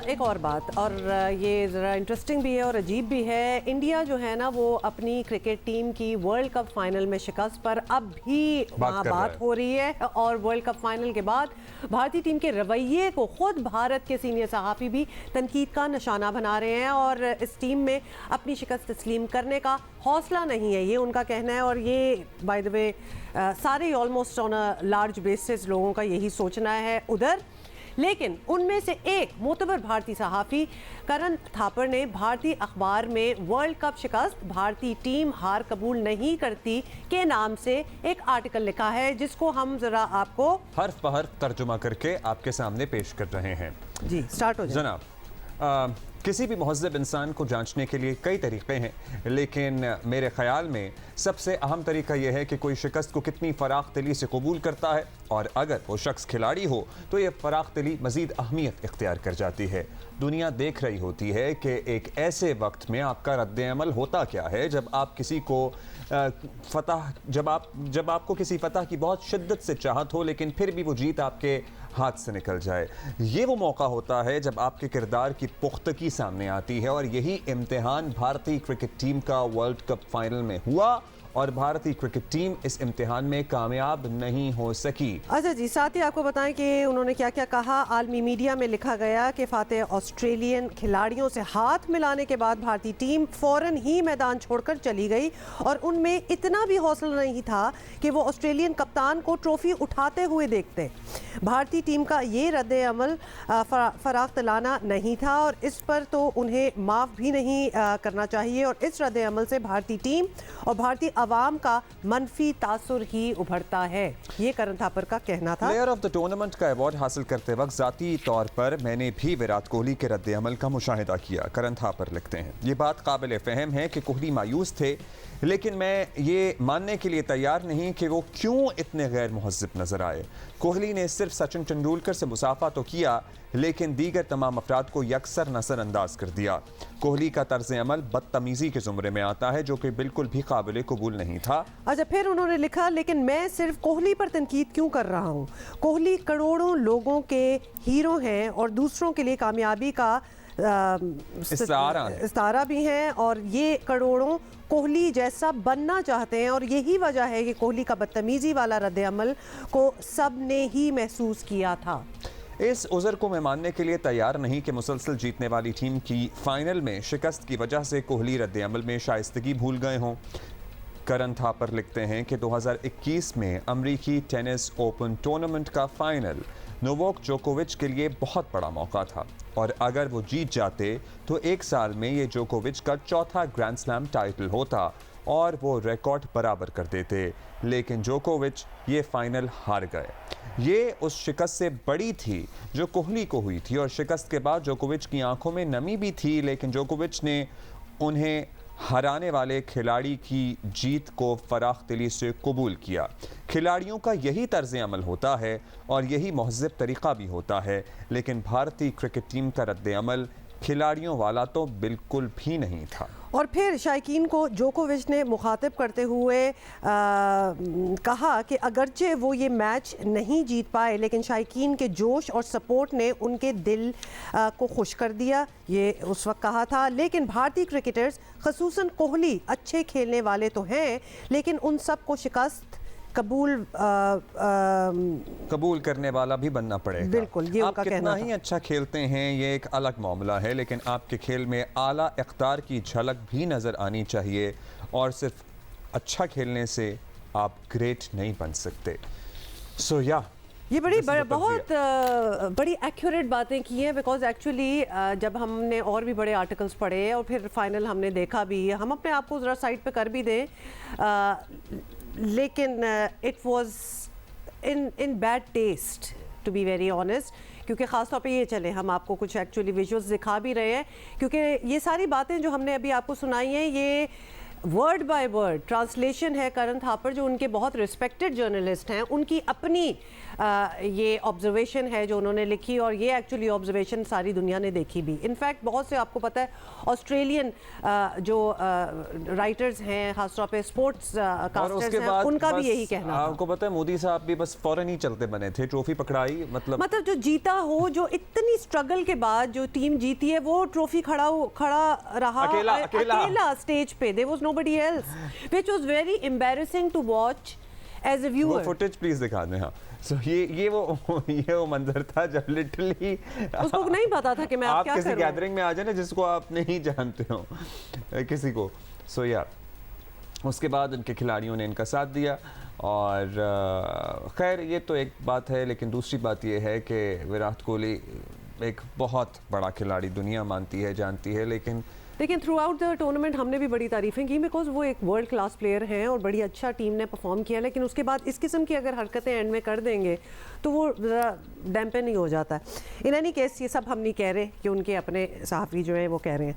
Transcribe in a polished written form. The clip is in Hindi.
एक और बात, और ये ज़रा इंटरेस्टिंग भी है और अजीब भी है। इंडिया जो है ना, वो अपनी क्रिकेट टीम की वर्ल्ड कप फाइनल में शिकस्त पर अब भी वहाँ बात हो रही है। और वर्ल्ड कप फाइनल के बाद भारतीय टीम के रवैये को खुद भारत के सीनियर सहाफ़ी भी तनकीद का निशाना बना रहे हैं और इस टीम में अपनी शिकस्त तस्लीम करने का हौसला नहीं है, ये उनका कहना है। और ये बाय द वे सारे almost on a large basis लोगों का यही सोचना है उधर। लेकिन उनमें से एक मोतबर भारतीय सहाफ़ी करण थापर ने भारतीय अखबार में वर्ल्ड कप शिकस्त भारतीय टीम हार कबूल नहीं करती के नाम से एक आर्टिकल लिखा है, जिसको हम जरा आपको हर्फ बहर्फ तर्जुमा करके आपके सामने पेश कर रहे हैं। जी स्टार्ट हो जाए जनाब। किसी भी महज़्ज़ब इंसान को जांचने के लिए कई तरीक़े हैं, लेकिन मेरे ख़्याल में सबसे अहम तरीका यह है कि कोई शिकस्त को कितनी फ़राख़ दिली से कबूल करता है, और अगर वो शख्स खिलाड़ी हो तो ये फ़राख़ दिली मज़ीद अहमियत इख्तियार कर जाती है। दुनिया देख रही होती है कि एक ऐसे वक्त में आपका रद्द-ए-अमल होता क्या है जब आप किसी को जब आपको किसी फ़तह की बहुत शिद्दत से चाहत हो, लेकिन फिर भी वो जीत आपके हाथ से निकल जाए। ये वो मौका होता है जब आपके किरदार की पुख्तगी सामने आती है, और यही इम्तिहान भारतीय क्रिकेट टीम का वर्ल्ड कप फाइनल में हुआ और भारतीय क्रिकेट टीम इस इम्तिहान में कामयाब नहीं हो सकी। अच्छा जी, साथ ही आपको बताएं कि उन्होंने क्या क्या कहा। आलमी मीडिया में लिखा गया कि फातेह ऑस्ट्रेलियन खिलाड़ियों से हाथ मिलाने के बाद भारतीय टीम फौरन ही मैदान छोड़कर चली गई, और उनमें इतना भी हौसला नहीं था कि वो ऑस्ट्रेलियन कप्तान को ट्रॉफी उठाते हुए देखते। भारतीय टीम का ये रद्द-ए-अमल फराख्तलाना नहीं था, और इस पर तो उन्हें माफ़ भी नहीं करना चाहिए। और इस रद्द-ए-अमल से भारतीय टीम और भारतीय अवाम का मनफी तासुर ही उभरता है, ये करण थापर का कहना था। प्लेयर ऑफ द टूर्नामेंट का अवार्ड हासिल करते वक्त ज़ाती तौर पर मैंने भी विराट कोहली के रद्द-ए-अमल का मुशाहिदा किया। करण थापर लिखते हैं, ये बात काबिल फ़हम है कि कोहली मायूस थे, लेकिन मैं ये मानने के लिए तैयार नहीं कि वो क्यों इतने गैर मुहज़्ज़ब नज़र आए। कोहली ने सिर्फ सचिन तेंदुलकर से मुसाफा तो किया, लेकिन दीगर तमाम अफराद को यकसर नज़रअंदाज कर दिया। कोहली का तर्ज़-ए-अमल बदतमीज़ी के ज़ुमरे में आता है, जो कि बिल्कुल भी काबिल कबूल नहीं था। अच्छा, फिर उन्होंने लिखा, लेकिन मैं सिर्फ कोहली पर तनकीद क्यों कर रहा हूँ। कोहली करोड़ों लोगों के हीरो हैं और दूसरों के लिए कामयाबी का इस्तारा भी हैं, और ये करोड़ों कोहली जैसा बनना चाहते हैं, और यही वजह है कि कोहली का बदतमीज़ी वाला रद्द-ए-अमल को सब ने ही महसूस किया था। इस उज़र को मैं मानने के लिए तैयार नहीं कि मुसलसल जीतने वाली टीम की फाइनल में शिकस्त की वजह से कोहली रद्द-ए-अमल में शाइस्तगी भूल गए हों। करण थापर लिखते हैं कि 2021 में अमरीकी टेनिस ओपन टूर्नामेंट का फाइनल नोवाक जोकोविच के लिए बहुत बड़ा मौका था, और अगर वो जीत जाते तो एक साल में ये जोकोविच का चौथा ग्रैंड स्लैम टाइटल होता और वो रिकॉर्ड बराबर कर देते। लेकिन जोकोविच ये फाइनल हार गए। ये उस शिकस्त से बड़ी थी जो कोहली को हुई थी, और शिकस्त के बाद जोकोविच की आंखों में नमी भी थी, लेकिन जोकोविच ने उन्हें हराने वाले खिलाड़ी की जीत को फराख दिली से कबूल किया। खिलाड़ियों का यही तर्ज़-ए-अमल होता है और यही महज़्ज़ब तरीक़ा भी होता है, लेकिन भारतीय क्रिकेट टीम का रद्द-ए-अमल खिलाड़ियों वाला तो बिल्कुल भी नहीं था। और फिर शायकीन को जोकोविच ने मुखातिब करते हुए कहा कि अगरचे वो ये मैच नहीं जीत पाए, लेकिन शायकीन के जोश और सपोर्ट ने उनके दिल को खुश कर दिया, ये उस वक्त कहा था। लेकिन भारतीय क्रिकेटर्स ख़ुसूसन कोहली अच्छे खेलने वाले तो हैं, लेकिन उन सब को शिकस्त कबूल करने वाला भी बनना पड़ेगा। बिल्कुल, ये उनका कहना था। आप कितना ही अच्छा खेलते हैं ये एक अलग मामला है, लेकिन आपके खेल में आला इख्तियार की झलक भी नज़र आनी चाहिए, और सिर्फ अच्छा खेलने से आप ग्रेट नहीं बन सकते। सो या ये बहुत बड़ी एक्यूरेट बातें की हैं, बिकॉज एक्चुअली जब हमने और भी बड़े आर्टिकल्स पढ़े और फिर फाइनल हमने देखा भी, हम अपने आप को ज़रा साइड पे कर भी दें, लेकिन it was in bad taste to be very honest, क्योंकि ख़ास तौर पे ये चले हम आपको कुछ एक्चुअली विजुअल्स दिखा भी रहे हैं, क्योंकि ये सारी बातें जो हमने अभी आपको सुनाई हैं ये वर्ड बाय वर्ड ट्रांसलेशन है करण थापर, जो उनके बहुत रिस्पेक्टेड जर्नलिस्ट हैं, उनकी अपनी ये ऑब्जर्वेशन है जो उन्होंने लिखी, और ये एक्चुअली ऑब्जर्वेशन सारी दुनिया ने देखी भी। इनफैक्ट बहुत से, आपको पता है, ऑस्ट्रेलियन जो राइटर्स हैं, खासतौर पे स्पोर्ट्स कास्टर्स हैं, उनका भी यही कहना था। आपको पता है मोदी साहब भी बस फौरन ही चलते बने थे, ट्रॉफी पकड़ाई, मतलब जो जीता हो, जो इतनी स्ट्रगल के बाद जो टीम जीती है, वो ट्रॉफी खड़ा रहा अकेला स्टेज पे। There was nobody else, which was very embarrassing to watch as a viewer. वो फुटेज प्लीज दिखा दें। हाँ, सो ये वो मंजर था जब लिटरली उसको नहीं पता था कि मैं आप क्या किसी करूं। गैदरिंग में आ जाए ना जिसको आप नहीं जानते हो किसी को, सो या उसके बाद उनके खिलाड़ियों ने इनका साथ दिया। और खैर ये तो एक बात है, लेकिन दूसरी बात ये है कि विराट कोहली एक बहुत बड़ा खिलाड़ी दुनिया मानती है, जानती है, लेकिन थ्रू आउट द टूर्नामेंट हमने भी बड़ी तारीफें की, बिकॉज वो एक वर्ल्ड क्लास प्लेयर हैं और बड़ी अच्छा टीम ने परफॉर्म किया। लेकिन उसके बाद इस किस्म की अगर हरकतें एंड में कर देंगे तो वो ज़रा डैम्पन ही हो जाता है। इन एनी केस ये सब हम नहीं कह रहे कि उनके अपने सहाफ़ी जो है वो कह रहे हैं।